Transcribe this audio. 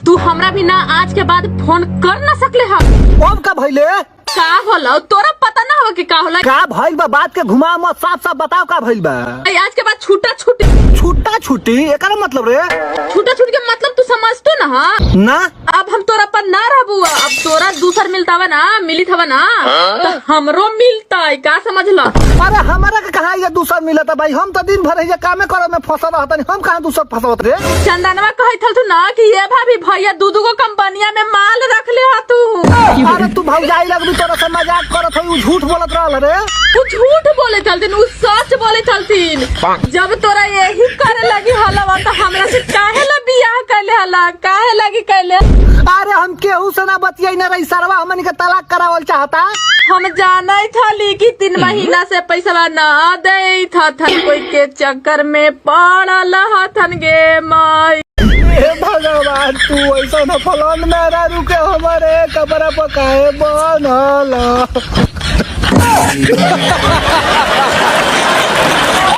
तू हमरा भी ना आज के बाद फोन कर ना सकले हम। अब का भइले का होला तोरा पता ना हो कि का होला। का भइल बा बात के घुमा मत साफ साफ बताओ का भइल बा। आज के बाद छूटा छूटी छुट्टा छुट्टी एकरा मतलब रे छूटा छूट के मतलब तू समझतो ना। हाँ ना अब हम तोरा पर ना रहबू। अब तोरा दूसर मिलता हुआ ना मिली था ना तो हमरो मिलता है का समझ लो। अरे हमारा के कहा ये दूसर मिलत भाई हम तो दिन भर ये कामे करे में फंसा रहता नहीं हम कहां दूसर फंसावत रे। चंदनवा कहत हल तू ना कि ये भाभी भैया दूध को कंपनिया में माल रख ले हा तू। अरे तू भौजाई लगबी तोरा से मजाक करत हई झूठ बोलत रहल रे। तू झूठ बोले चलतीन उ सच बोले चलतीन। जब तोरा यही करे लगी हलवा तो हमरा से काहे ला बियाह कैले हला काहे लगी कैले। अरे हम केहू से ना बतियाई ना रही सरवा हमन के तलाक करावल चाहता। हम जाना था कि 3 महीना से पैसा ना दे था कोई के चक्कर में पड़ल हथन गे माई। हे भगवान तू ऐसा न फलन मेरा रुके हमारे कमरा पकाए बनल।